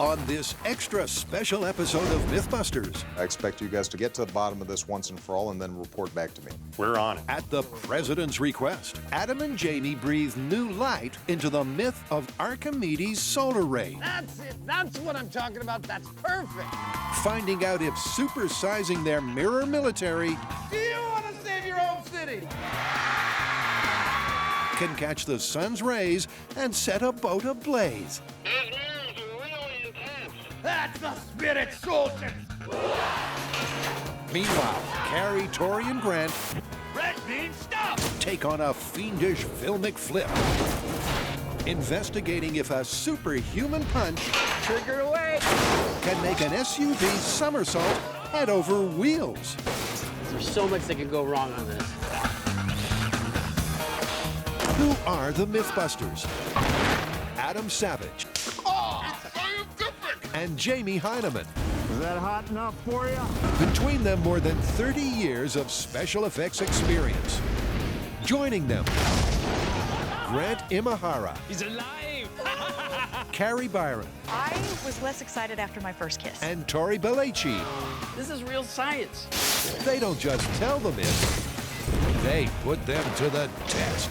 on this extra special episode of Mythbusters. I expect you guys to get to the bottom of this once and for all and then report back to me. We're on it. At the President's request, Adam and Jamie breathe new light into the myth of Archimedes' solar ray. That's it. That's what I'm talking about. That's perfect. Finding out if supersizing their mirror military Do you want to save your own city? can catch the sun's rays and set a boat ablaze. Those mirrors are really intense. That's the spirit, soldiers. Meanwhile, Carrie, Tori, and Grant Red bean, stop. take on a fiendish filmic flip, investigating if a superhuman punch Trigger away. can make an SUV somersault head over wheels. There's so much that could go wrong on this. Who are the Mythbusters? Adam Savage Oh, it's scientific! and Jamie Hyneman. Is that hot enough for you? Between them, more than 30 years of special effects experience. Joining them, Grant Imahara. He's alive! Carrie Byron I was less excited after my first kiss. and Tori Belleci. This is real science. They don't just tell the myths, they put them to the test.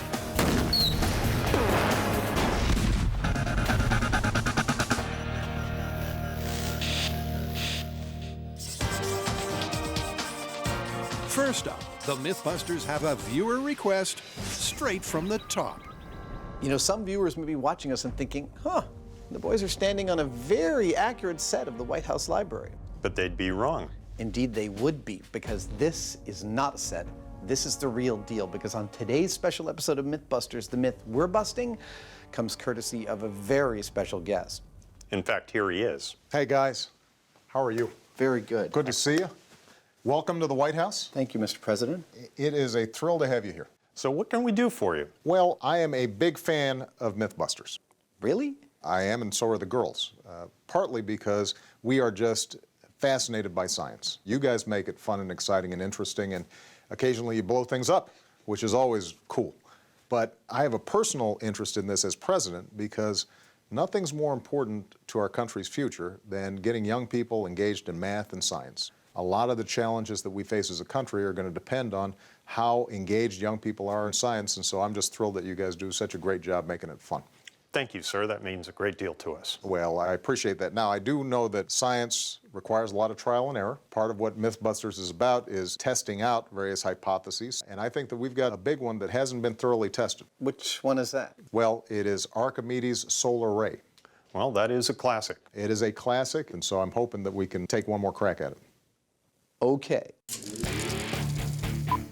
First up, the Mythbusters have a viewer request straight from the top. You know, some viewers may be watching us and thinking, the boys are standing on a very accurate set of the White House library. But they'd be wrong. Indeed, they would be, because this is not a set. This is the real deal, because on today's special episode of Mythbusters, the myth we're busting comes courtesy of a very special guest. In fact, here he is. Hey, guys. How are you? Very good. Good to see you. Welcome to the White House. Thank you, Mr. President. It is a thrill to have you here. So what can we do for you? Well, I am a big fan of Mythbusters. Really? I am, and so are the girls. Partly because we are just fascinated by science. You guys make it fun and exciting and interesting, and occasionally you blow things up, which is always cool. But I have a personal interest in this as president because nothing's more important to our country's future than getting young people engaged in math and science. A lot of the challenges that we face as a country are going to depend on how engaged young people are in science, and so I'm just thrilled that you guys do such a great job making it fun. Thank you, sir. That means a great deal to us. Well, I appreciate that. Now, I do know that science requires a lot of trial and error. Part of what Mythbusters is about is testing out various hypotheses, and I think that we've got a big one that hasn't been thoroughly tested. Which one is that? Well, it is Archimedes' solar ray. Well, that is a classic. It is a classic, and so I'm hoping that we can take one more crack at it. Okay.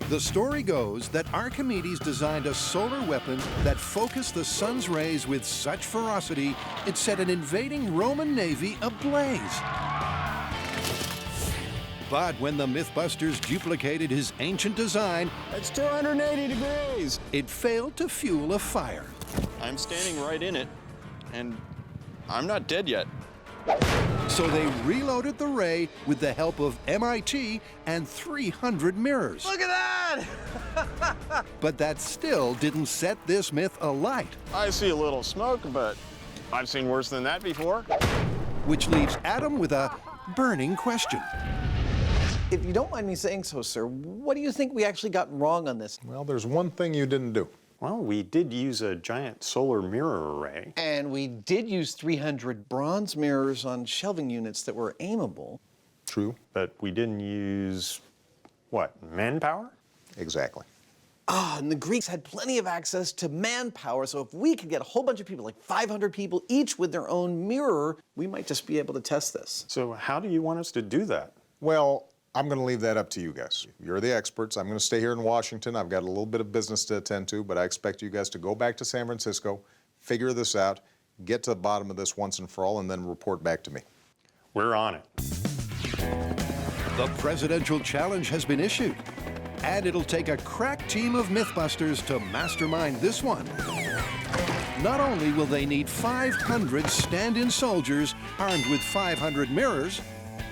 The story goes that Archimedes designed a solar weapon that focused the sun's rays with such ferocity it set an invading Roman navy ablaze. But when the Mythbusters duplicated his ancient design, It's 280 degrees. it failed to fuel a fire. I'm standing right in it, and I'm not dead yet. So they reloaded the ray with the help of MIT and 300 mirrors. Look at that. But that still didn't set this myth alight, I see a little smoke, but I've seen worse than that before. which leaves Adam with a burning question. If you don't mind me saying so, sir, what do you think we actually got wrong on this? Well, there's one thing you didn't do. Well, we did use a giant solar mirror array. And we did use 300 bronze mirrors on shelving units that were aimable. True. But we didn't use, what, manpower? Exactly. And the Greeks had plenty of access to manpower, so if we could get a whole bunch of people, like 500 people, each with their own mirror, we might just be able to test this. So how do you want us to do that? Well, I'm going to leave that up to you guys. You're the experts. I'm going to stay here in Washington. I've got a little bit of business to attend to, but I expect you guys to go back to San Francisco, figure this out, get to the bottom of this once and for all, and then report back to me. We're on it. The presidential challenge has been issued, and it'll take a crack team of Mythbusters to mastermind this one. Not only will they need 500 stand-in soldiers armed with 500 mirrors,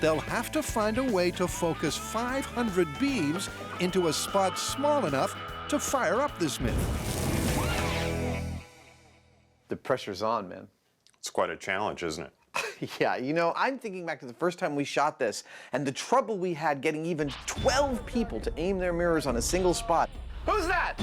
they'll have to find a way to focus 500 beams into a spot small enough to fire up this myth. The pressure's on, man. It's quite a challenge, isn't it? Yeah, you know, I'm thinking back to the first time we shot this and the trouble we had getting even 12 people to aim their mirrors on a single spot. Who's that?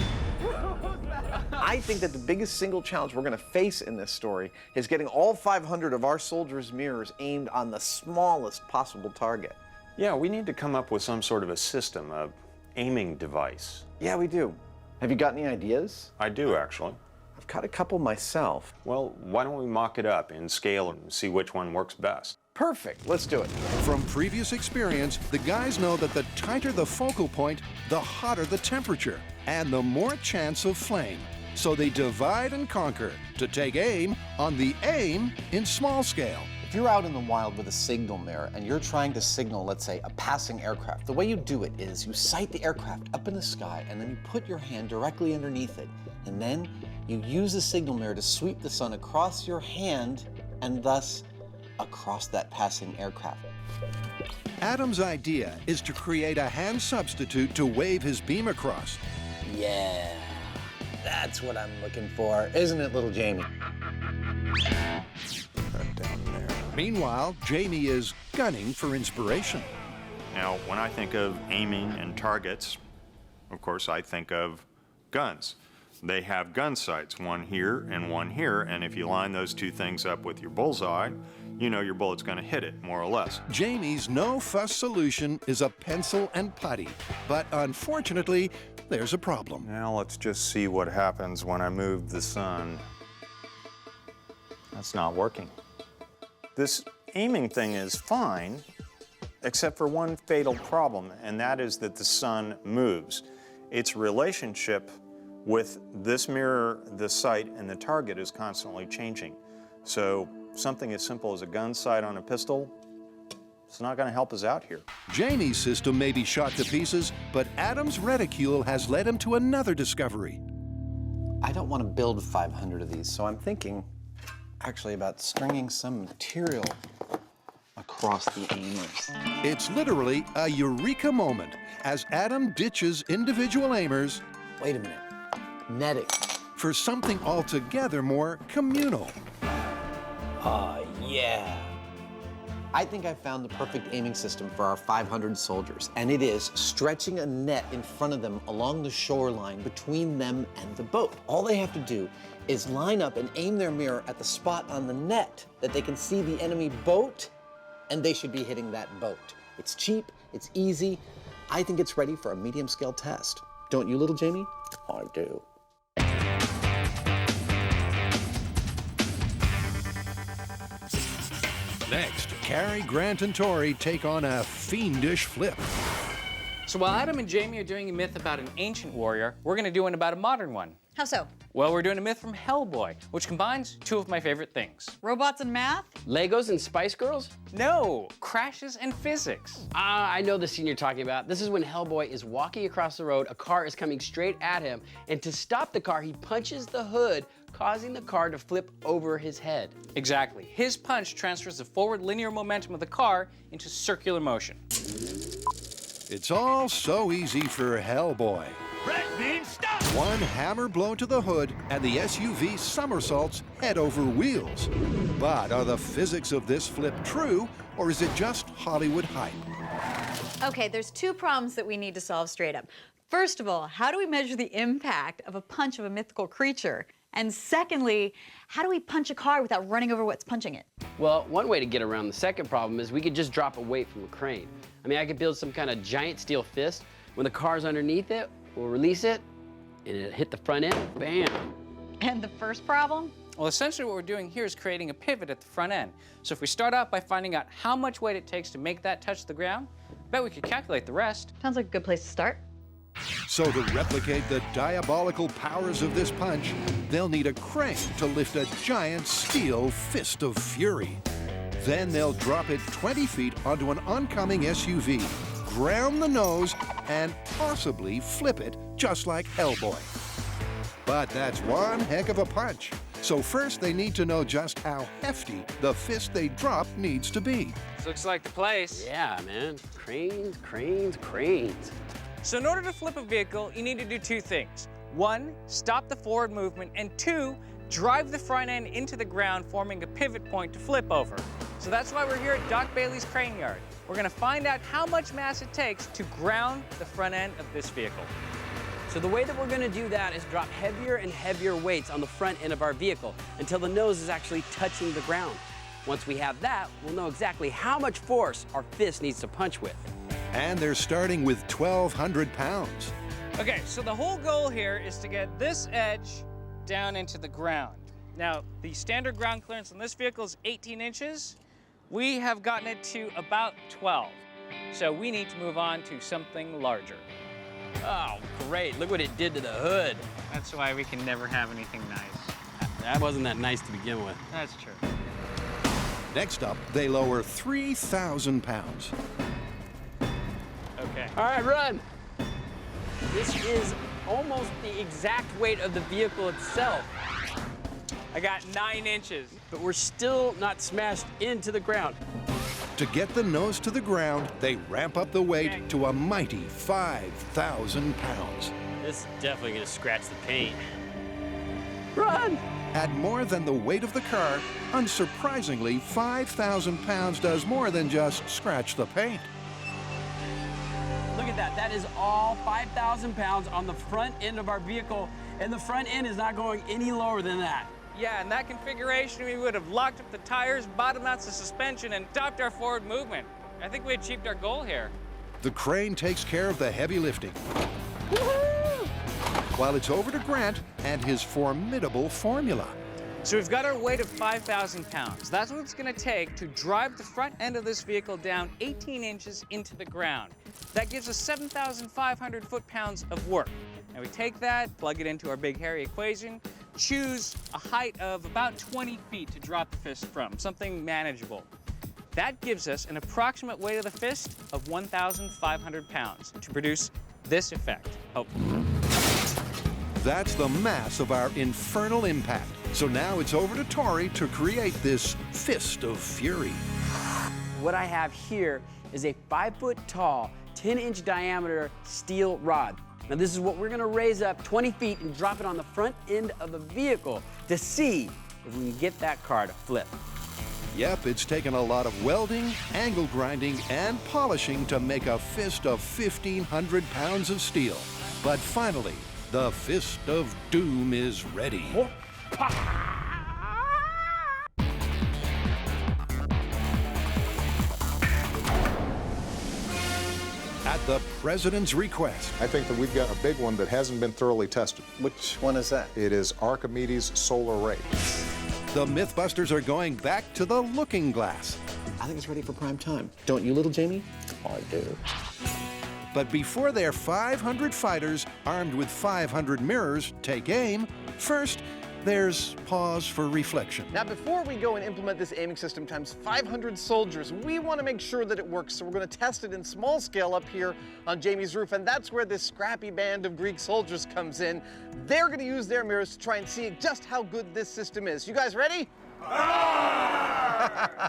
I think that the biggest single challenge we're going to face in this story is getting all 500 of our soldiers' mirrors aimed on the smallest possible target. Yeah, we need to come up with some sort of a system, a aiming device. Yeah, we do. Have you got any ideas? I do, actually. I've got a couple myself. Well, why don't we mock it up in scale and see which one works best? Perfect, let's do it. From previous experience, the guys know that the tighter the focal point, the hotter the temperature, and the more chance of flame. So they divide and conquer to take aim on the aim in small scale. If you're out in the wild with a signal mirror and you're trying to signal, let's say, a passing aircraft, the way you do it is you sight the aircraft up in the sky and then you put your hand directly underneath it. And then you use the signal mirror to sweep the sun across your hand and thus across that passing aircraft. Adam's idea is to create a hand substitute to wave his beam across. Yeah, that's what I'm looking for, isn't it, little Jamie? Right down there. Meanwhile, Jamie is gunning for inspiration. Now, when I think of aiming and targets, of course, I think of guns. They have gun sights, one here and one here, and if you line those two things up with your bullseye, you know your bullet's going to hit it, more or less. Jamie's no-fuss solution is a pencil and putty, but unfortunately, there's a problem. Now let's just see what happens when I move the sun. That's not working. This aiming thing is fine, except for one fatal problem, and that is that the sun moves. Its relationship with this mirror, the sight, and the target is constantly changing. So something as simple as a gun sight on a pistol, it's not going to help us out here. Jamie's system may be shot to pieces, but Adam's reticule has led him to another discovery. I don't want to build 500 of these, so I'm thinking actually about stringing some material across the aimers. It's literally a eureka moment as Adam ditches individual aimers. Wait a minute, netting. For something altogether more communal. Yeah. I think I found the perfect aiming system for our 500 soldiers, and it is stretching a net in front of them along the shoreline between them and the boat. All they have to do is line up and aim their mirror at the spot on the net that they can see the enemy boat, and they should be hitting that boat. It's cheap, it's easy. I think it's ready for a medium-scale test. Don't you, little Jamie? I do. Next, Carrie, Grant, and Tori take on a fiendish flip. So while Adam and Jamie are doing a myth about an ancient warrior, we're going to do one about a modern one. How so? Well, we're doing a myth from Hellboy, which combines two of my favorite things. Robots and math? Legos and Spice Girls? No, crashes and physics. I know the scene you're talking about. This is when Hellboy is walking across the road, a car is coming straight at him, and to stop the car, he punches the hood, causing the car to flip over his head. Exactly. His punch transfers the forward linear momentum of the car into circular motion. It's all so easy for Hellboy. Red beam, stop! One hammer blow to the hood, and the SUV somersaults head over wheels. But are the physics of this flip true, or is it just Hollywood hype? Okay, there's two problems that we need to solve straight up. First of all, how do we measure the impact of a punch of a mythical creature? And secondly, how do we punch a car without running over what's punching it? Well, one way to get around the second problem is we could just drop a weight from a crane. I mean, I could build some kind of giant steel fist. When the car's underneath it, we'll release it, and it'll hit the front end, bam. And the first problem? Well, essentially what we're doing here is creating a pivot at the front end. So if we start out by finding out how much weight it takes to make that touch the ground, I bet we could calculate the rest. Sounds like a good place to start. So to replicate the diabolical powers of this punch, they'll need a crane to lift a giant steel fist of fury. Then they'll drop it 20 feet onto an oncoming SUV, ground the nose, and possibly flip it just like Hellboy. But that's one heck of a punch. So first they need to know just how hefty the fist they drop needs to be. This looks like the place. Yeah, man. Cranes, cranes, cranes. So in order to flip a vehicle, you need to do two things. One, stop the forward movement, and two, drive the front end into the ground, forming a pivot point to flip over. So that's why we're here at Doc Bailey's Crane Yard. We're gonna find out how much mass it takes to ground the front end of this vehicle. So the way that we're gonna do that is drop heavier and heavier weights on the front end of our vehicle until the nose is actually touching the ground. Once we have that, we'll know exactly how much force our fist needs to punch with. And they're starting with 1,200 pounds. Okay, so the whole goal here is to get this edge down into the ground. Now, the standard ground clearance on this vehicle is 18 inches. We have gotten it to about 12. So we need to move on to something larger. Oh, great. Look what it did to the hood. That's why we can never have anything nice. That wasn't that nice to begin with. That's true. Next up, they lower 3,000 pounds. Okay. All right, run. This is almost the exact weight of the vehicle itself. I got 9 inches. But we're still not smashed into the ground. To get the nose to the ground, they ramp up the weight to a mighty 5,000 pounds. This is definitely gonna scratch the paint. Run! At more than the weight of the car, unsurprisingly, 5,000 pounds does more than just scratch the paint. Look at that. That is all 5,000 pounds on the front end of our vehicle, and the front end is not going any lower than that. Yeah, in that configuration, we would have locked up the tires, bottomed out the suspension, and stopped our forward movement. I think we achieved our goal here. The crane takes care of the heavy lifting. While it's over to Grant and his formidable formula. So we've got our weight of 5,000 pounds. That's what it's gonna take to drive the front end of this vehicle down 18 inches into the ground. That gives us 7,500 foot-pounds of work. Now we take that, plug it into our big hairy equation, choose a height of about 20 feet to drop the fist from, something manageable. That gives us an approximate weight of the fist of 1,500 pounds to produce this effect. Oh. That's the mass of our infernal impact. So now it's over to Tori to create this fist of fury. What I have here is a 5-foot-tall, 10-inch diameter steel rod. Now this is what we're gonna raise up 20 feet and drop it on the front end of the vehicle to see if we can get that car to flip. Yep, it's taken a lot of welding, angle grinding, and polishing to make a fist of 1,500 pounds of steel. But finally, the Fist of Doom is ready. At the president's request. I think that we've got a big one that hasn't been thoroughly tested. Which one is that? It is Archimedes' solar ray. The Mythbusters are going back to the looking glass. I think it's ready for prime time. Don't you, little Jamie? I do. But before their 500 fighters, armed with 500 mirrors, take aim, first, there's pause for reflection. Now, before we go and implement this aiming system times 500 soldiers, we want to make sure that it works. So we're going to test it in small scale up here on Jamie's roof, and that's where this scrappy band of Greek soldiers comes in. They're going to use their mirrors to try and see just how good this system is. You guys ready? I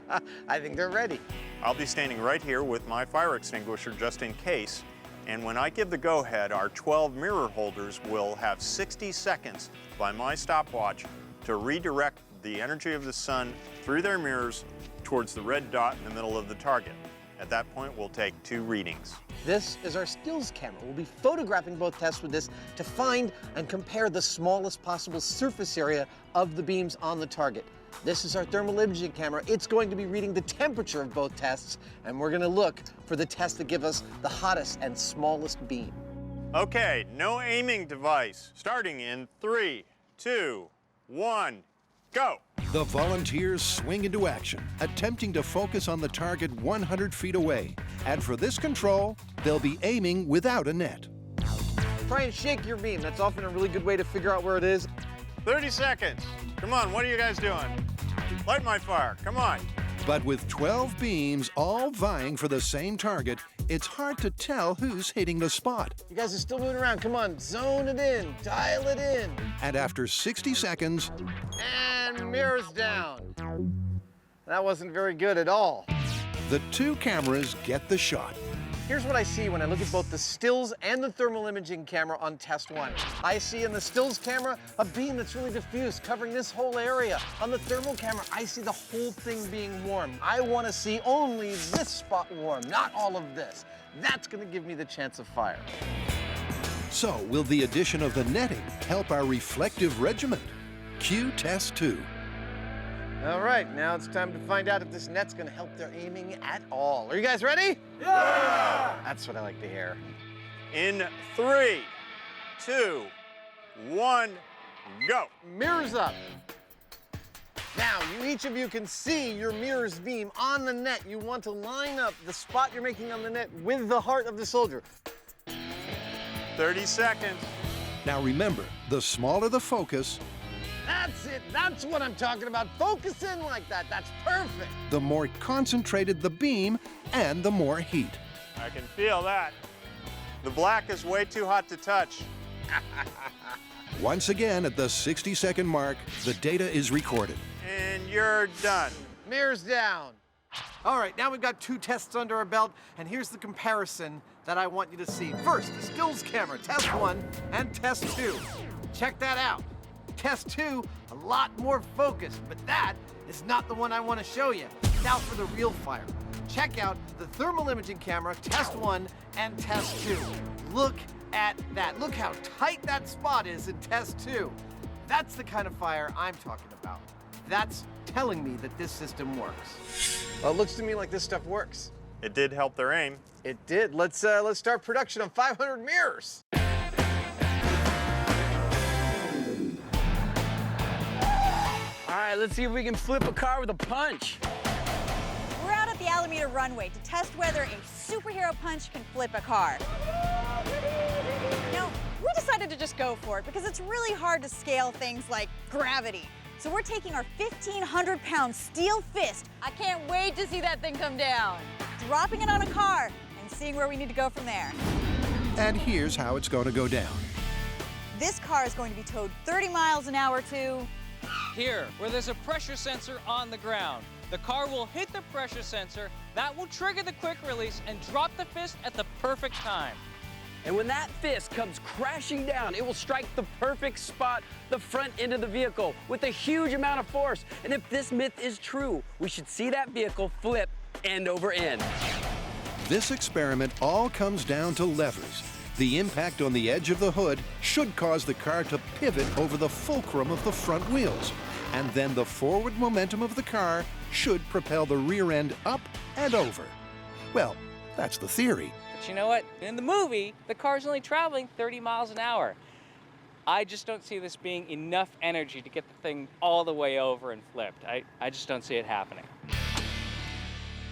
think they're ready. I'll be standing right here with my fire extinguisher just in case. And when I give the go-ahead, our 12 mirror holders will have 60 seconds by my stopwatch to redirect the energy of the sun through their mirrors towards the red dot in the middle of the target. At that point, we'll take 2 readings. This is our stills camera. We'll be photographing both tests with this to find and compare the smallest possible surface area of the beams on the target. This is our thermal imaging camera. It's going to be reading the temperature of both tests, and we're going to look for the tests that give us the hottest and smallest beam. Okay, no aiming device. Starting in 3, 2, 1, go. The volunteers swing into action, attempting to focus on the target 100 feet away. And for this control, they'll be aiming without a net. Try and shake your beam. That's often a really good way to figure out where it is. 30 seconds. Come on, what are you guys doing? Light my fire, come on. But with 12 beams all vying for the same target, it's hard to tell who's hitting the spot. You guys are still moving around. Come on, zone it in, dial it in. And after 60 seconds... And mirrors down. That wasn't very good at all. The 2 cameras get the shot. Here's what I see when I look at both the stills and the thermal imaging camera on test 1. I see in the stills camera a beam that's really diffuse, covering this whole area. On the thermal camera, I see the whole thing being warm. I want to see only this spot warm, not all of this. That's going to give me the chance of fire. So, will the addition of the netting help our reflective regiment? Cue test 2. All right, now it's time to find out if this net's going to help their aiming at all. Are you guys ready? Yeah! That's what I like to hear. In 3, 2, 1, go. Mirrors up. Now, each of you can see your mirror's beam on the net. You want to line up the spot you're making on the net with the heart of the soldier. 30 seconds. Now remember, the smaller the focus, That's it. That's what I'm talking about. Focus in like that. That's perfect. the more concentrated the beam and the more heat. I can feel that. The black is way too hot to touch. Once again, at the 60-second mark, the data is recorded. And you're done. Mirrors down. All right, now we've got 2 tests under our belt, and here's the comparison that I want you to see. First, the stills camera, test 1 and test 2. Check that out. Test 2, a lot more focused, but that is not the one I want to show you. Now for the real fire. Check out the thermal imaging camera, test 1 and test 2. Look at that. Look how tight that spot is in test 2. That's the kind of fire I'm talking about. That's telling me that this system works. Well, it looks to me like this stuff works. It did help their aim. It did. Let's start production on 500 mirrors. All right, let's see if we can flip a car with a punch. We're out at the Alameda runway to test whether a superhero punch can flip a car. Now, we decided to just go for it because it's really hard to scale things like gravity. So we're taking our 1,500-pound steel fist. I can't wait to see that thing come down. Dropping it on a car and seeing where we need to go from there. And here's how it's going to go down. This car is going to be towed 30 miles an hour to... Here, where there's a pressure sensor on the ground. The car will hit the pressure sensor, that will trigger the quick release and drop the fist at the perfect time. And when that fist comes crashing down, it will strike the perfect spot, the front end of the vehicle, with a huge amount of force. And if this myth is true, we should see that vehicle flip end over end. This experiment all comes down to levers. The impact on the edge of the hood should cause the car to pivot over the fulcrum of the front wheels. And then the forward momentum of the car should propel the rear end up and over. Well, that's the theory. But you know what? In the movie, the car's only traveling 30 miles an hour. I just don't see this being enough energy to get the thing all the way over and flipped. I just don't see it happening.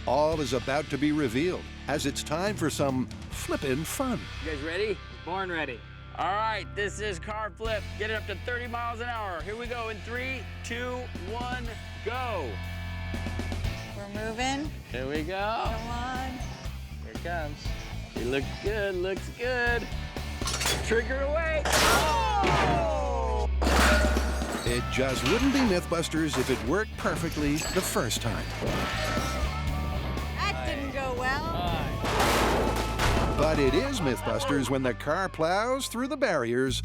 All is about to be revealed as it's time for some flippin' fun. You guys ready? Born ready. All right, this is car flip. Get it up to 30 miles an hour. Here we go in 3, 2, 1, go. We're moving. Here we go. Come on. Here it comes. It looks good, looks good. Trigger away. Oh! It just wouldn't be Mythbusters if it worked perfectly the first time. That didn't go well. But it is Mythbusters when the car plows through the barriers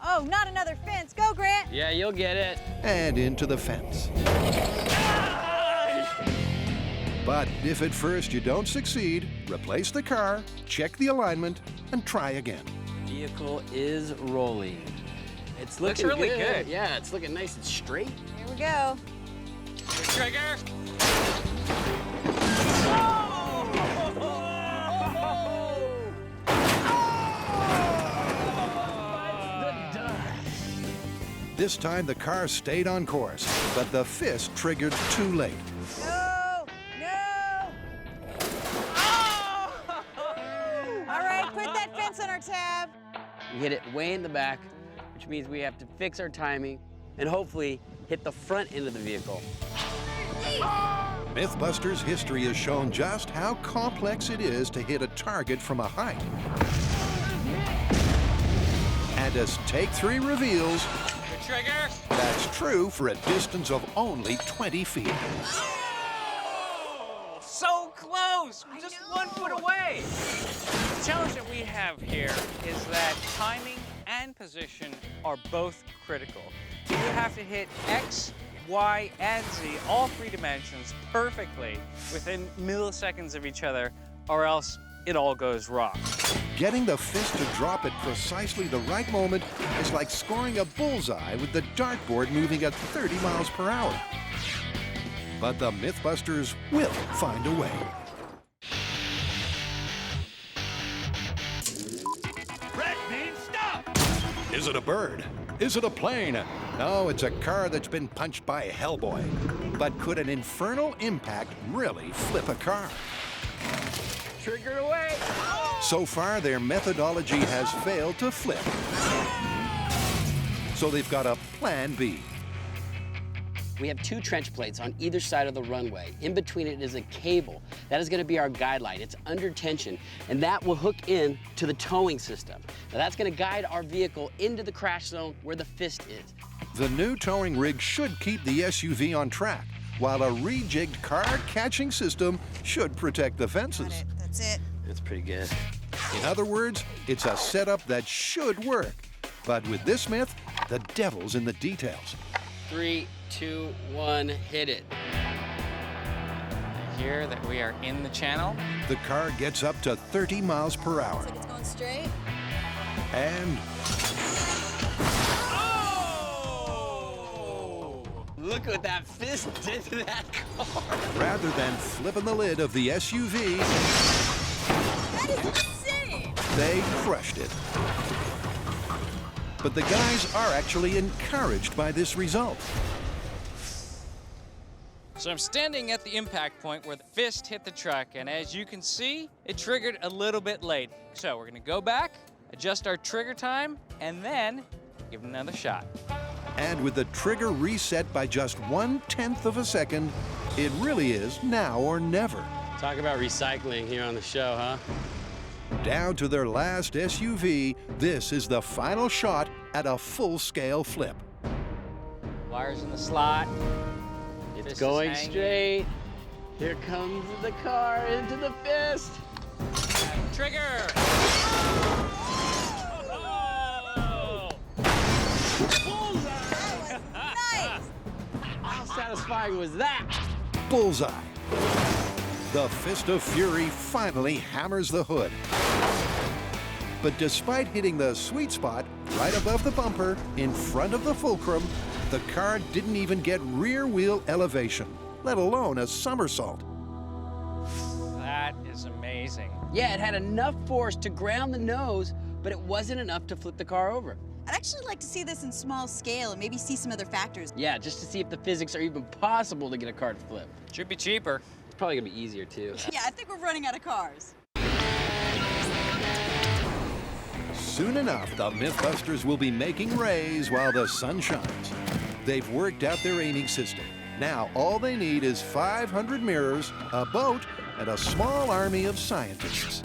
Oh, not another fence. Go, Grant. Yeah, you'll get it. and into the fence. But if at first you don't succeed, replace the car, check the alignment, and try again. Vehicle is rolling. It's Looks looking really good. Yeah, it's looking nice and straight. Here we go. Trigger. This time the car stayed on course, but the fist triggered too late. No! No! Oh! All right, put that fence on our tab. We hit it way in the back, which means we have to fix our timing and hopefully hit the front end of the vehicle. Mythbusters history has shown just how complex it is to hit a target from a height. And as Take 3 reveals, Trigger. that's true for a distance of only 20 feet. So close. close. We're just 1 foot away. The challenge that we have here is that timing and position are both critical. You have to hit X, Y, and Z, all 3 dimensions, perfectly within milliseconds of each other, or else it all goes wrong. Getting the fist to drop at precisely the right moment is like scoring a bullseye with the dartboard moving at 30 miles per hour. But the Mythbusters will find a way. Red means stop! Is it a bird? Is it a plane? No, it's a car that's been punched by Hellboy. But could an infernal impact really flip a car? Trigger away! So far, their methodology has failed to flip. So they've got a plan B. We have 2 trench plates on either side of the runway. In between it is a cable. That is going to be our guide line. It's under tension, and that will hook in to the towing system. Now that's going to guide our vehicle into the crash zone where the fist is. The new towing rig should keep the SUV on track, while a rejigged car-catching system should protect the fences. That's it. That's pretty good. In other words, it's a setup that should work. But with this myth, the devil's in the details. 3, 2, 1, hit it. Here that we are in the channel. The car gets up to 30 miles per hour. Looks like it's going straight. And Look what that fist did to that car. rather than flipping the lid of the SUV, That is insane! they crushed it. But the guys are actually encouraged by this result. So I'm standing at the impact point where the fist hit the truck, and as you can see, it triggered a little bit late. So we're gonna go back, adjust our trigger time, and then give it another shot. And with the trigger reset by just 1/10 of a second, it really is now or never. Talk about recycling here on the show, huh? Down to their last SUV, this is the final shot at a full-scale flip. Wires in the slot. It's Fist is going hanging. straight. Here comes the car into the fist. Trigger! Oh! Nice! How satisfying was that? Bullseye. The Fist of Fury finally hammers the hood. But despite hitting the sweet spot right above the bumper in front of the fulcrum, the car didn't even get rear wheel elevation, let alone a somersault. That is amazing. Yeah, it had enough force to ground the nose, but it wasn't enough to flip the car over. I'd actually like to see this in small scale and maybe see some other factors. Yeah, just to see if the physics are even possible to get a car to flip. Should be cheaper. It's probably gonna be easier too. Yeah, I think we're running out of cars. Soon enough, the Mythbusters will be making rays while the sun shines. They've worked out their aiming system. Now all they need is 500 mirrors, a boat, and a small army of scientists.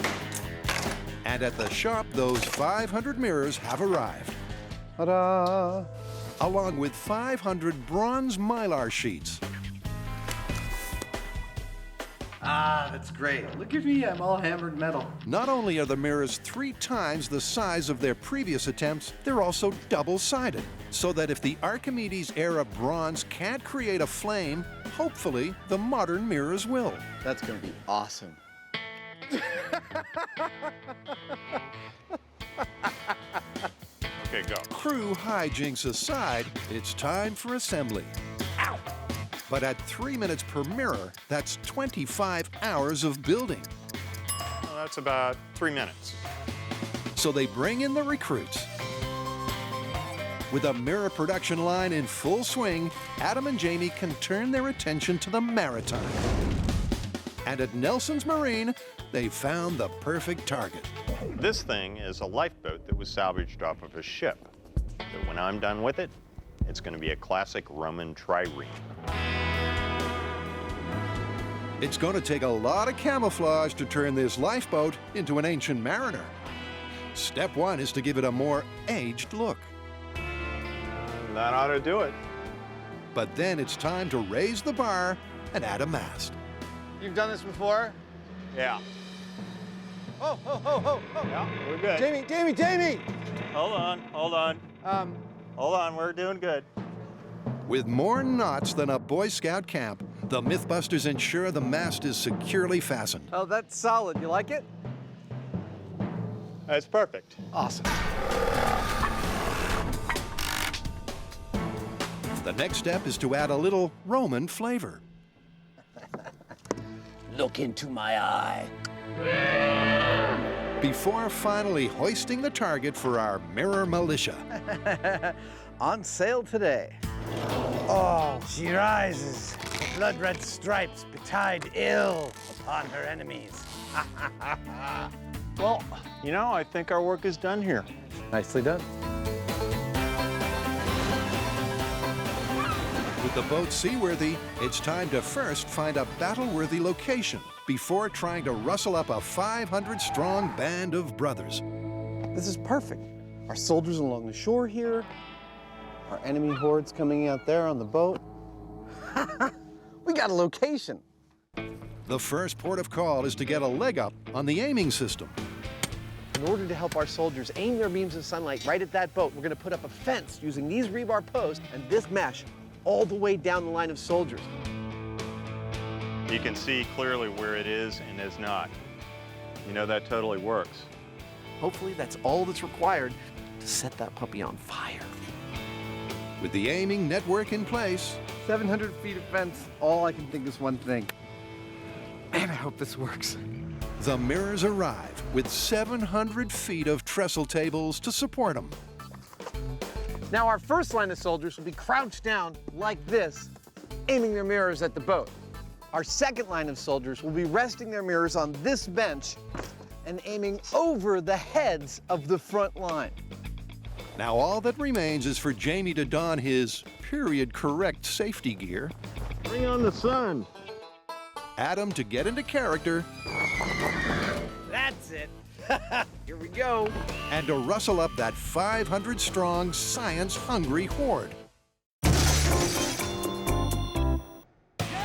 And at the shop, those 500 mirrors have arrived. Ta-da! Along with 500 bronze mylar sheets. Ah, that's great. Look at me, I'm all hammered metal. Not only are the mirrors 3 times the size of their previous attempts, they're also double-sided, so that if the Archimedes-era bronze can't create a flame, hopefully the modern mirrors will. That's gonna be awesome. Okay, go. Crew hijinks aside, it's time for assembly. Ow! But at 3 minutes per mirror, that's 25 hours of building. Well, that's about 3 minutes. So they bring in the recruits. With a mirror production line in full swing, Adam and Jamie can turn their attention to the maritime. And at Nelson's Marine, they found the perfect target. This thing is a lifeboat that was salvaged off of a ship. But when I'm done with it, it's going to be a classic Roman trireme. It's going to take a lot of camouflage to turn this lifeboat into an ancient mariner. Step 1 is to give it a more aged look. That ought to do it. But then it's time to raise the bar and add a mast. You've done this before? Yeah. Oh, oh, oh, oh, oh. Yeah, we're good. Jamie! Hold on. Hold on, we're doing good. With more knots than a Boy Scout camp, the Mythbusters ensure the mast is securely fastened. Oh, that's solid. You like it? That's perfect. Awesome. The next step is to add a little Roman flavor. Look into my eye. Before finally hoisting the target for our mirror militia. On sale today. Oh, she rises, blood-red stripes betide ill upon her enemies. Well, you know, I think our work is done here. Nicely done. With the boat seaworthy, it's time to first find a battle-worthy location before trying to rustle up a 500-strong band of brothers. This is perfect. Our soldiers along the shore here, our enemy hordes coming out there on the boat. We got a location. The first port of call is to get a leg up on the aiming system. In order to help our soldiers aim their beams of sunlight right at that boat, we're going to put up a fence using these rebar posts and this mesh all the way down the line of soldiers. You can see clearly where it is and is not. You know, that totally works. Hopefully that's all that's required to set that puppy on fire. With the aiming network in place, 700 feet of fence, all I can think is one thing. Man, I hope this works. the mirrors arrive with 700 feet of trestle tables to support them. Now our first line of soldiers will be crouched down like this, aiming their mirrors at the boat. Our second line of soldiers will be resting their mirrors on this bench and aiming over the heads of the front line. Now all that remains is for Jamie to don his period-correct safety gear. Bring on the sun. Adam to get into character. That's it. Here we go. And to rustle up that 500-strong, science-hungry horde.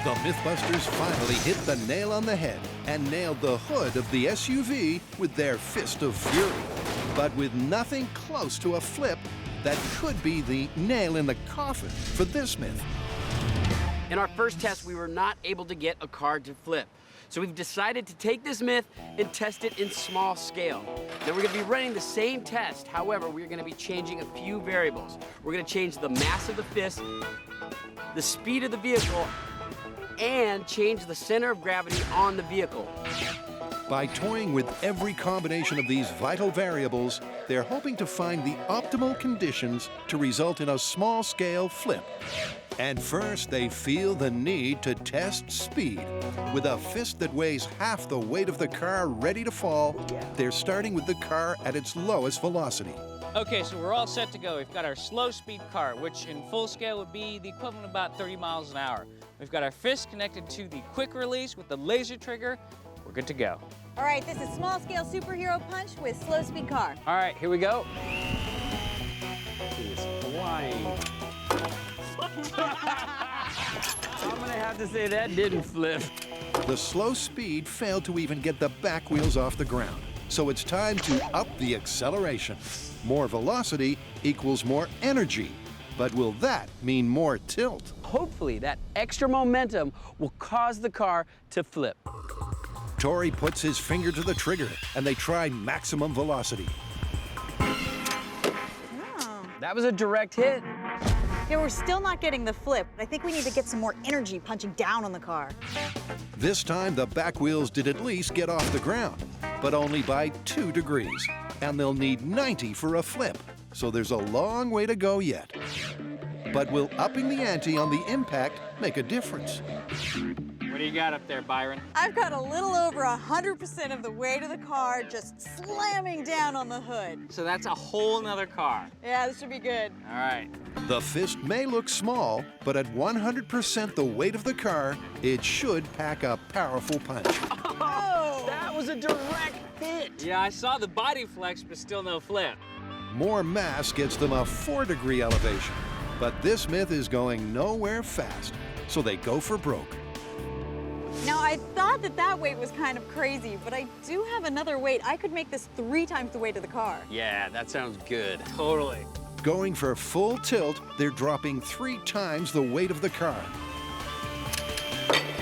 The Mythbusters finally hit the nail on the head and nailed the hood of the SUV with their fist of fury. But with nothing close to a flip that could be the nail in the coffin for this myth. In our first test, we were not able to get a car to flip. So we've decided to take this myth and test it in small scale. Now we're gonna be running the same test. However, we're gonna be changing a few variables. We're gonna change the mass of the fist, the speed of the vehicle, and change the center of gravity on the vehicle. By toying with every combination of these vital variables, they're hoping to find the optimal conditions to result in a small-scale flip. And first, they feel the need to test speed. With a fist that weighs half the weight of the car ready to fall, they're starting with the car at its lowest velocity. Okay, so we're all set to go. We've got our slow-speed car, which in full scale would be the equivalent of about 30 miles an hour. We've got our fist connected to the quick release with the laser trigger. We're good to go. All right, this is small scale superhero punch with slow speed car. All right, here we go. It's flying. I'm gonna have to say that didn't flip. The slow speed failed to even get the back wheels off the ground. So it's time to up the acceleration. More velocity equals more energy. But will that mean more tilt? Hopefully that extra momentum will cause the car to flip. Tori puts his finger to the trigger and they try maximum velocity. Oh. That was a direct hit. Yeah, we're still not getting the flip. I think we need to get some more energy punching down on the car. This time the back wheels did at least get off the ground, but only by 2 degrees. And they'll need 90 for a flip, so there's a long way to go yet. But will upping the ante on the impact make a difference? What do you got up there, Byron? I've got a little over 100% of the weight of the car just slamming down on the hood. So that's a whole nother car. Yeah, this should be good. All right. The fist may look small, but at 100% the weight of the car, it should pack a powerful punch. Oh, that was a direct hit. Yeah, I saw the body flex, but still no flip. More mass gets them a 4-degree elevation. But this myth is going nowhere fast, so they go for broke. Now, I thought that weight was kind of crazy, but I do have another weight. I could make this 3 times the weight of the car. Yeah, that sounds good. Totally. Going for full tilt, they're dropping 3 times the weight of the car.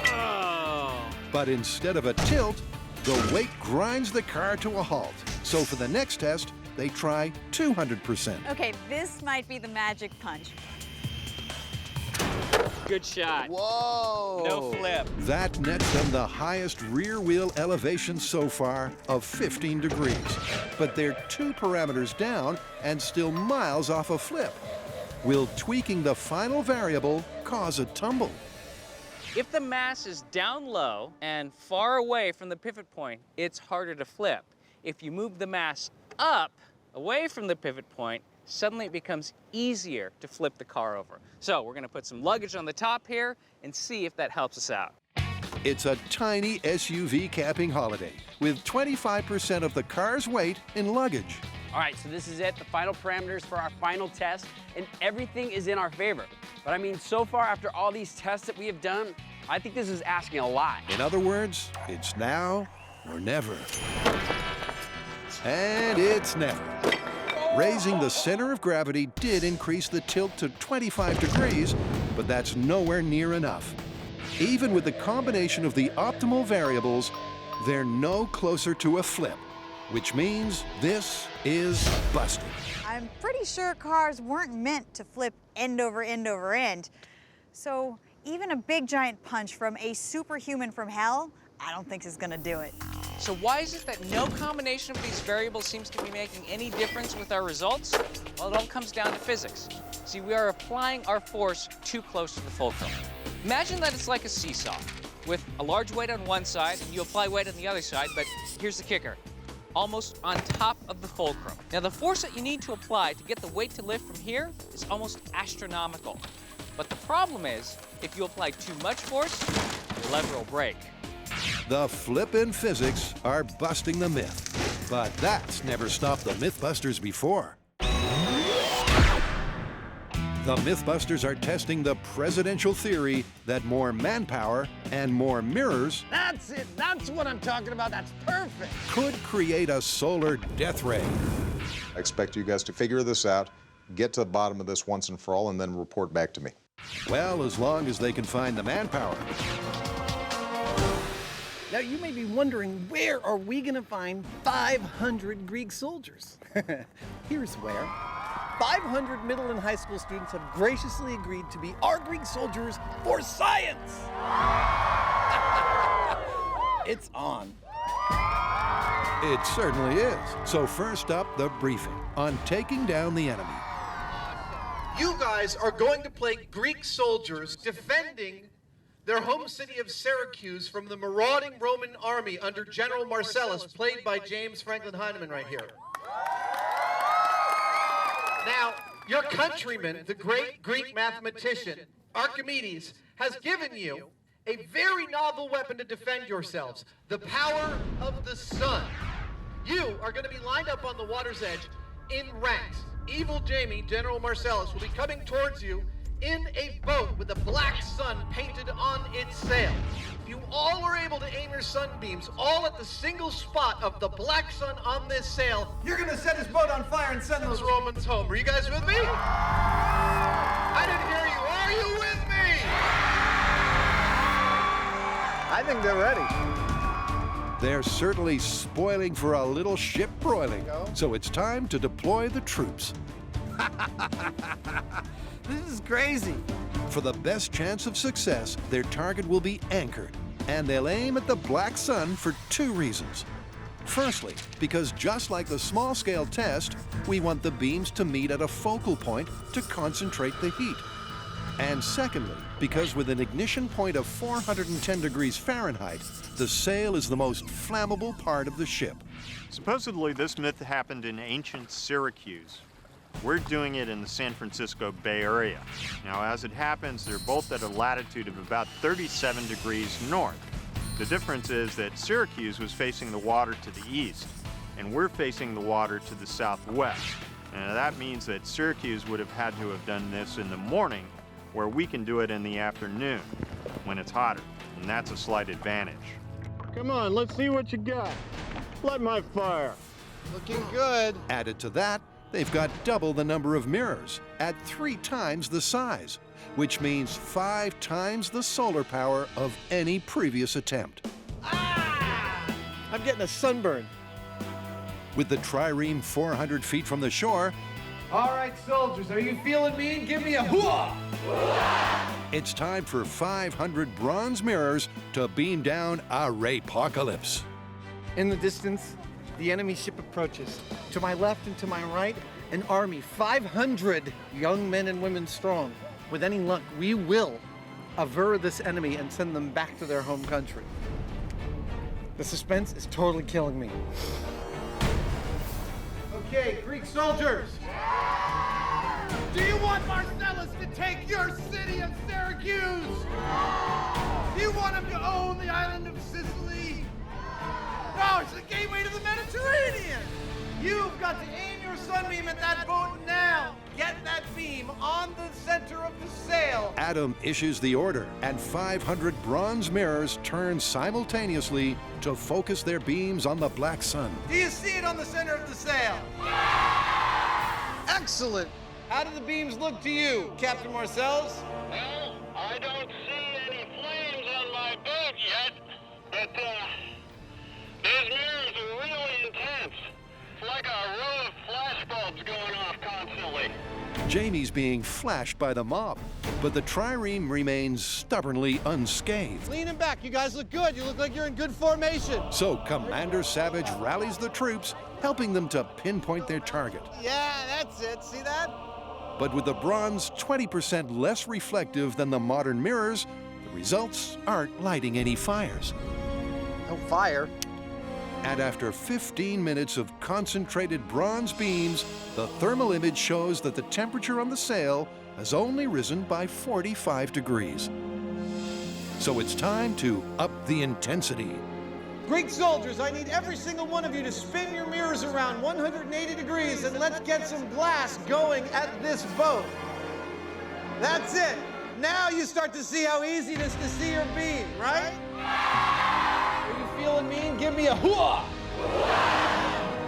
Oh. But instead of a tilt, the weight grinds the car to a halt. So for the next test, they try 200%. Okay, this might be the magic punch. Good shot. Whoa! No flip. That nets them the highest rear wheel elevation so far of 15 degrees. But they're 2 parameters down and still miles off a flip. Will tweaking the final variable cause a tumble? If the mass is down low and far away from the pivot point, it's harder to flip. If you move the mass up, away from the pivot point, suddenly it becomes easier to flip the car over. So we're gonna put some luggage on the top here and see if that helps us out. It's a tiny SUV camping holiday with 25% of the car's weight in luggage. All right, so this is it, the final parameters for our final test, and everything is in our favor. But I mean, so far after all these tests that we have done, I think this is asking a lot. In other words, it's now or never. And it's never. Raising the center of gravity did increase the tilt to 25 degrees, but that's nowhere near enough. Even with the combination of the optimal variables, they're no closer to a flip, which means this is busted. I'm pretty sure cars weren't meant to flip end over end over end. So even a big giant punch from a superhuman from hell, I don't think is gonna do it. So why is it that no combination of these variables seems to be making any difference with our results? Well, it all comes down to physics. See, we are applying our force too close to the fulcrum. Imagine that it's like a seesaw with a large weight on one side and you apply weight on the other side, but here's the kicker. Almost on top of the fulcrum. Now, the force that you need to apply to get the weight to lift from here is almost astronomical. But the problem is, if you apply too much force, the lever will break. The flippin' physics are busting the myth. But that's never stopped the Mythbusters before. The Mythbusters are testing the presidential theory that more manpower and more mirrors That's it. That's what I'm talking about. That's perfect. could create a solar death ray. I expect you guys to figure this out, get to the bottom of this once and for all, and then report back to me. Well, as long as they can find the manpower. Now, you may be wondering, where are we going to find 500 Greek soldiers? Here's where. 500 middle and high school students have graciously agreed to be our Greek soldiers for science. It's on. It certainly is. So first up, the briefing on taking down the enemy. You guys are going to play Greek soldiers defending their home city of Syracuse from the marauding Roman army under General Marcellus, played by James Franklin Hyneman right here. Now, your countryman, the great Greek mathematician, Archimedes, has given you a very novel weapon to defend yourselves, the power of the sun. You are going to be lined up on the water's edge in ranks. Evil Jamie, General Marcellus, will be coming towards you in a boat with a black sun painted on its sail. If you all are able to aim your sunbeams all at the single spot of the black sun on this sail, you're gonna set his boat on fire and send those Romans home. Are you guys with me? I didn't hear you. Are you with me? I think they're ready. They're certainly spoiling for a little ship broiling. So it's time to deploy the troops. This is crazy. For the best chance of success, their target will be anchored, and they'll aim at the black sun for 2 reasons. Firstly, because just like the small-scale test, we want the beams to meet at a focal point to concentrate the heat. And secondly, because with an ignition point of 410 degrees Fahrenheit, the sail is the most flammable part of the ship. Supposedly, this myth happened in ancient Syracuse. We're doing it in the San Francisco Bay Area. Now, as it happens, they're both at a latitude of about 37 degrees north. The difference is that Syracuse was facing the water to the east, and we're facing the water to the southwest. And that means that Syracuse would have had to have done this in the morning, where we can do it in the afternoon, when it's hotter. and that's a slight advantage. Come on, let's see what you got. Light my fire. Looking good. Added to that, they've got double the number of mirrors at 3 times the size, which means 5 times the solar power of any previous attempt. I'm getting a sunburn. With the trireme 400 feet from the shore, All right, soldiers, are you feeling me? Give me a hooah! it's time for 500 bronze mirrors to beam down a ray-pocalypse. In the distance, the enemy ship approaches. To my left and to my right, an army, 500 young men and women strong. With any luck, we will aver this enemy and send them back to their home country. The suspense is totally killing me. Okay, Greek soldiers. Do you want Marcellus to take your city of Syracuse? Do you want him to own the island of Sicily? No, it's the gateway to the Mediterranean. You've got to aim your sunbeam at that boat now. Get that beam on the center of the sail. Adam issues the order, and 500 bronze mirrors turn simultaneously to focus their beams on the black sun. Do you see it on the center of the sail? Excellent. How do the beams look to you, Captain Marcellus? Well, I don't see any flames on my boat yet, but those mirrors are really intense. It's like a row of flashbulbs going off constantly. Jamie's being flashed by the mob, but the trireme remains stubbornly unscathed. Leaning back, you guys look good. You look like you're in good formation. So Commander Savage rallies the troops, helping them to pinpoint their target. Yeah, that's it. See that? But with the bronze 20% less reflective than the modern mirrors, the results aren't lighting any fires. No fire. And after 15 minutes of concentrated bronze beams, the thermal image shows that the temperature on the sail has only risen by 45 degrees. So it's time to up the intensity. Greek soldiers, I need every single one of you to spin your mirrors around 180 degrees and let's get some glass going at this boat. That's it. Now you start to see how easy it is to see your beam, right? Are you feeling mean? Give me a hooah!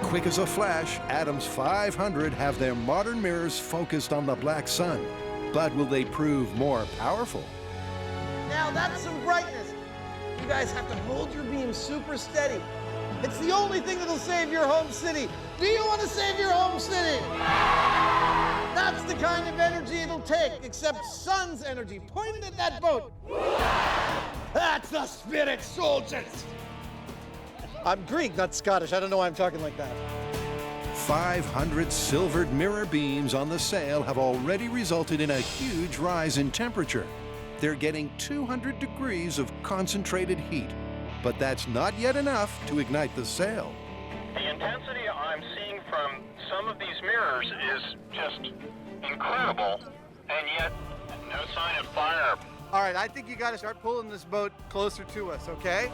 Quick as a flash, Adam's 500 have their modern mirrors focused on the black sun. But will they prove more powerful? Now that's some brightness. You guys have to hold your beam super steady. It's the only thing that'll save your home city. Do you want to save your home city? That's the kind of energy it'll take, except sun's energy pointed at that boat. That's the spirit, soldiers. I'm Greek, not Scottish. I don't know why I'm talking like that. 500 silvered mirror beams on the sail have already resulted in a huge rise in temperature. They're getting 200 degrees of concentrated heat. But that's not yet enough to ignite the sail. The intensity I'm seeing from some of these mirrors is just incredible, and yet no sign of fire. All right, I think you got to start pulling this boat closer to us, okay?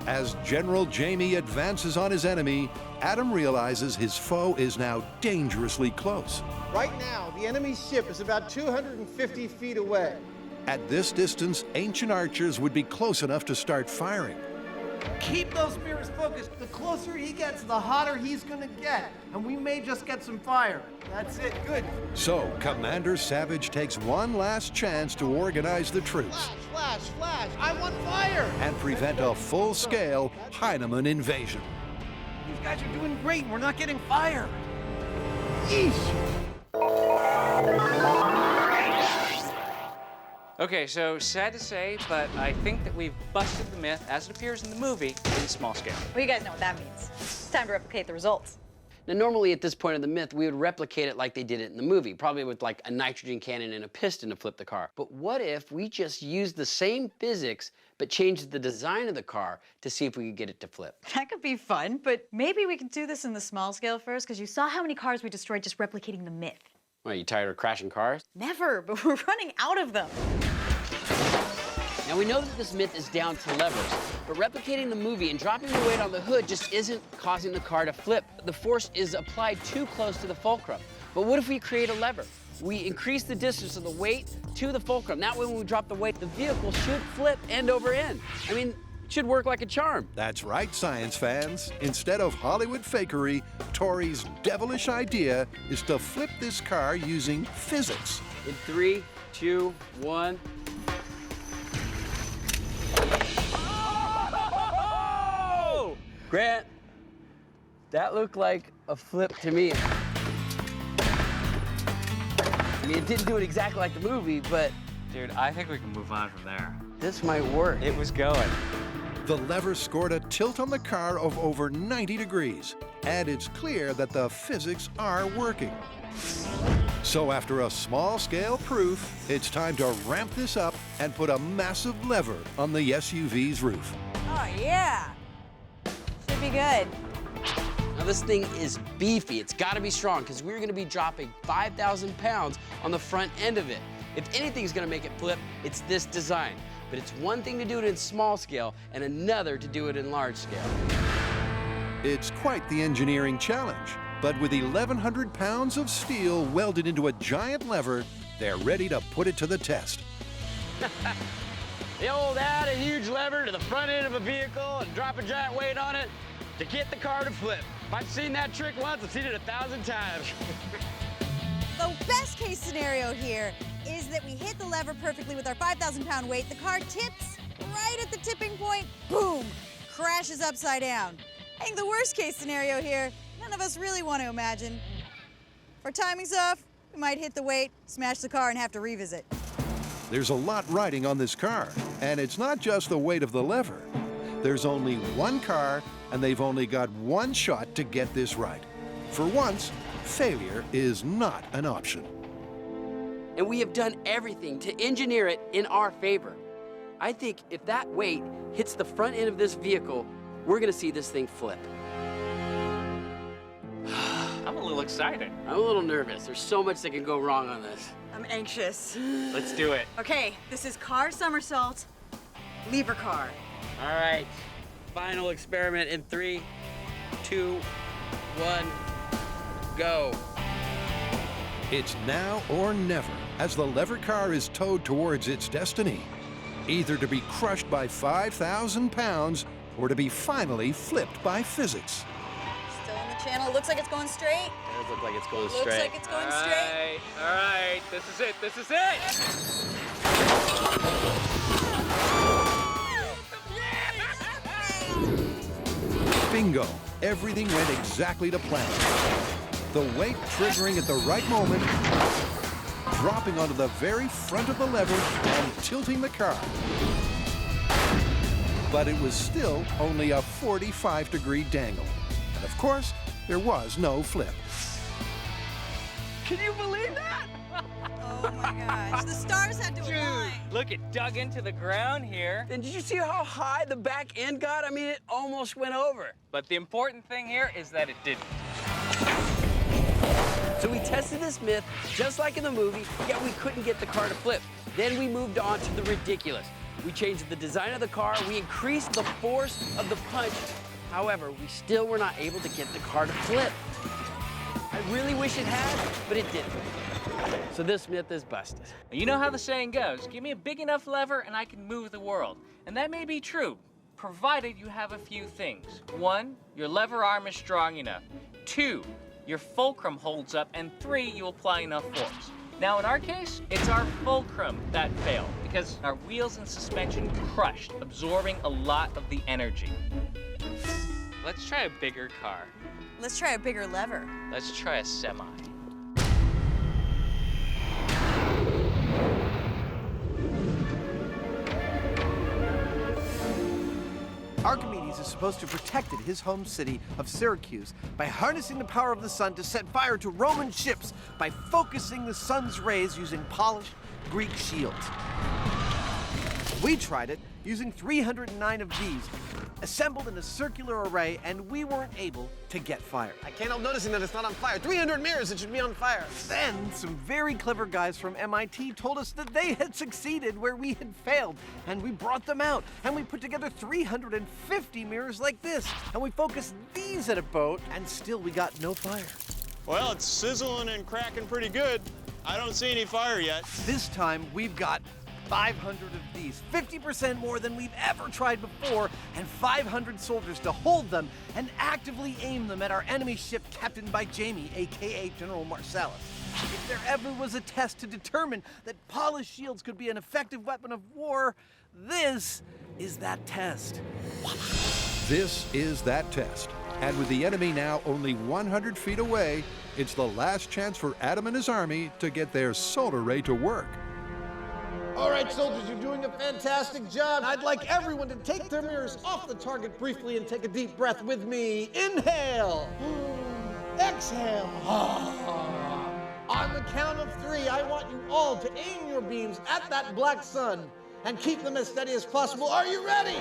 As General Jamie advances on his enemy, Adam realizes his foe is now dangerously close. Right now, the enemy ship is about 250 feet away. At this distance, ancient archers would be close enough to start firing. Keep those mirrors focused. The closer he gets, the hotter he's gonna get. And we may just get some fire. That's it, good. So, Commander Savage takes one last chance to organize the troops. Flash, flash, flash, I want fire! And prevent a full-scale Hyneman invasion. These guys are doing great. We're not getting fire. Yeesh. Okay, so sad to say, but I think that we've busted the myth as it appears in the movie in small scale. Well, you guys know what that means. It's time to replicate the results. Now, normally at this point of the myth, we would replicate it like they did it in the movie, probably with like a nitrogen cannon and a piston to flip the car. But what if we just used the same physics, but changed the design of the car to see if we could get it to flip? That could be fun, but maybe we could do this in the small scale first, because you saw how many cars we destroyed just replicating the myth. Are you tired of crashing cars? Never, but we're running out of them. Now, we know that this myth is down to levers, but replicating the movie and dropping the weight on the hood just isn't causing the car to flip. The force is applied too close to the fulcrum. But what if we create a lever? we increase the distance of the weight to the fulcrum. That way when we drop the weight, the vehicle should flip end over end. I mean, it should work like a charm. That's right, science fans. Instead of Hollywood fakery, Tori's devilish idea is to flip this car using physics. In 3, 2, 1. Oh! Grant, that looked like a flip to me. I mean, it didn't do it exactly like the movie, but... Dude, I think we can move on from there. This might work. It was going. The lever scored a tilt on the car of over 90 degrees, and it's clear that the physics are working. So after a small-scale proof, it's time to ramp this up and put a massive lever on the SUV's roof. Oh, yeah. Should be good. Now this thing is beefy. It's got to be strong because we're going to be dropping 5,000 pounds on the front end of it. If anything's going to make it flip, it's this design. But it's one thing to do it in small scale and another to do it in large scale. It's quite the engineering challenge, but with 1,100 pounds of steel welded into a giant lever, they're ready to put it to the test. The old add a huge lever to the front end of a vehicle and drop a giant weight on it to get the car to flip. If I've seen that trick once, I've seen it 1,000 times. The best case scenario here is that we hit the lever perfectly with our 5,000-pound weight, the car tips right at the tipping point, boom, crashes upside down. I think the worst case scenario here, none of us really want to imagine. If our timing's off, we might hit the weight, smash the car, and have to revisit. There's a lot riding on this car, and it's not just the weight of the lever. There's only one car, and they've only got one shot to get this right. For once, failure is not an option. And we have done everything to engineer it in our favor. I think if that weight hits the front end of this vehicle, we're gonna see this thing flip. I'm a little excited. I'm a little nervous. There's so much that can go wrong on this. I'm anxious. Let's do it. Okay, this is car somersault, lever car. All right, final experiment in 3, 2, 1, go. It's now or never as the lever car is towed towards its destiny, either to be crushed by 5,000 pounds or to be finally flipped by physics. Still in the channel. Looks like it's going straight. It does look like it's going Looks straight. like it's going straight. All right, this is it, this is it! Bingo! Everything went exactly to plan. The weight triggering at the right moment, dropping onto the very front of the lever and tilting the car. But it was still only a 45-degree dangle. And of course, there was no flip. Can you believe that? Oh my gosh, the stars had to align. Look, it dug into the ground here. And did you see how high the back end got? I mean, it almost went over. But the important thing here is that it didn't. So we tested this myth just like in the movie, yet we couldn't get the car to flip. Then we moved on to the ridiculous. We changed the design of the car, we increased the force of the punch. However, we still were not able to get the car to flip. I really wish it had, but it didn't. So this myth is busted. You know how the saying goes, give me a big enough lever and I can move the world. And that may be true, provided you have a few things. 1, your lever arm is strong enough. 2, your fulcrum holds up. And 3, you apply enough force. Now in our case, it's our fulcrum that failed because our wheels and suspension crushed, absorbing a lot of the energy. Let's try a bigger car. Let's try a bigger lever. Let's try a semi. Archimedes is supposed to have protected his home city of Syracuse by harnessing the power of the sun to set fire to Roman ships by focusing the sun's rays using polished Greek shields. We tried it using 309 of these, assembled in a circular array, and we weren't able to get fire. I can't help noticing that it's not on fire. 300 mirrors, it should be on fire. Then some very clever guys from MIT told us that they had succeeded where we had failed, and we brought them out, and we put together 350 mirrors like this, and we focused these at a boat, and still we got no fire. Well, it's sizzling and cracking pretty good. I don't see any fire yet. This time, we've got 500 of these, 50% more than we've ever tried before, and 500 soldiers to hold them and actively aim them at our enemy ship captained by Jamie, aka General Marcellus. If there ever was a test to determine that polished shields could be an effective weapon of war, this is that test. This is that test. And with the enemy now only 100 feet away, it's the last chance for Adam and his army to get their solar ray to work. All right, soldiers, you're doing a fantastic job. I'd like everyone to take their mirrors off the target briefly and take a deep breath with me. Inhale. Exhale. On the count of 3, I want you all to aim your beams at that black sun and keep them as steady as possible. Are you ready?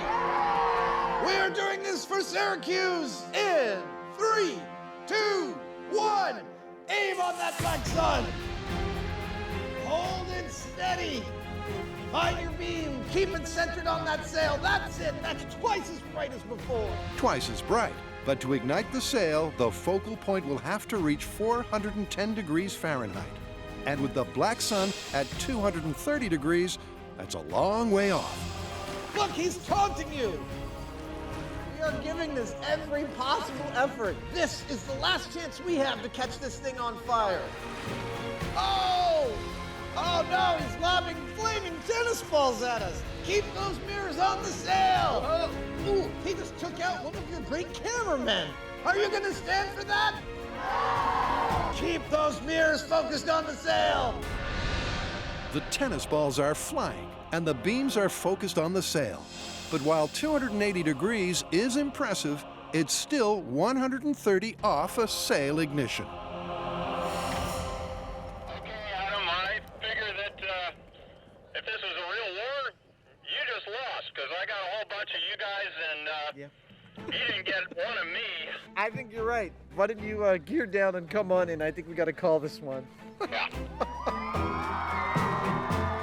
We are doing this for Syracuse. In 3, 2, 1. Aim on that black sun. Hold it steady. Find your beam. Keep it centered on that sail. That's it. That's twice as bright as before. Twice as bright. But to ignite the sail, the focal point will have to reach 410 degrees Fahrenheit. And with the black sun at 230 degrees, that's a long way off. Look, he's taunting you. We are giving this every possible effort. This is the last chance we have to catch this thing on fire. Oh! Oh no, he's lobbing flaming tennis balls at us. Keep those mirrors on the sail. Ooh, he just took out one of your great cameramen. Are you gonna stand for that? Keep those mirrors focused on the sail. The tennis balls are flying, and the beams are focused on the sail. But while 280 degrees is impressive, it's still 130 off a sail ignition. If this was a real war, you just lost, because I got a whole bunch of you guys, and you didn't get one of me. I think you're right. Why don't you gear down and come on in? I think we got to call this one.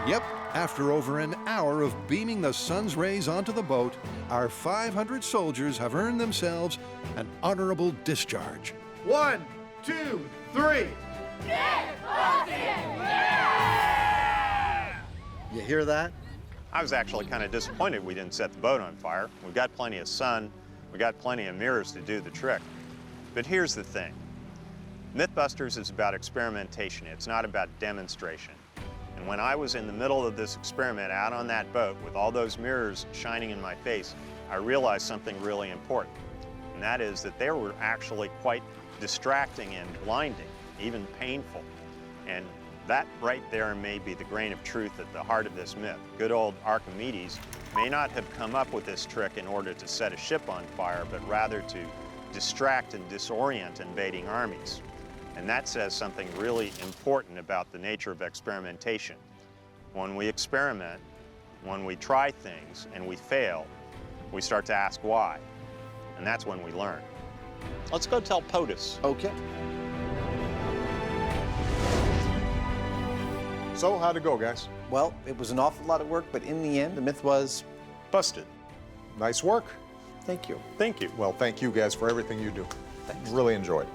Yep, after over an hour of beaming the sun's rays onto the boat, our 500 soldiers have earned themselves an honorable discharge. 1, 2, 3. You hear that? I was actually kind of disappointed we didn't set the boat on fire. We've got plenty of sun, we got plenty of mirrors to do the trick. But here's the thing. Mythbusters is about experimentation. It's not about demonstration. And when I was in the middle of this experiment out on that boat with all those mirrors shining in my face, I realized something really important. And that is that they were actually quite distracting and blinding, even painful. And that right there may be the grain of truth at the heart of this myth. Good old Archimedes may not have come up with this trick in order to set a ship on fire, but rather to distract and disorient invading armies. And that says something really important about the nature of experimentation. When we experiment, when we try things and we fail, we start to ask why. And that's when we learn. Let's go tell POTUS. Okay. So, how'd it go, guys? Well, it was an awful lot of work, but in the end, the myth was busted. Nice work. Thank you. Thank you. Well, thank you guys for everything you do. Thanks. Really enjoyed it.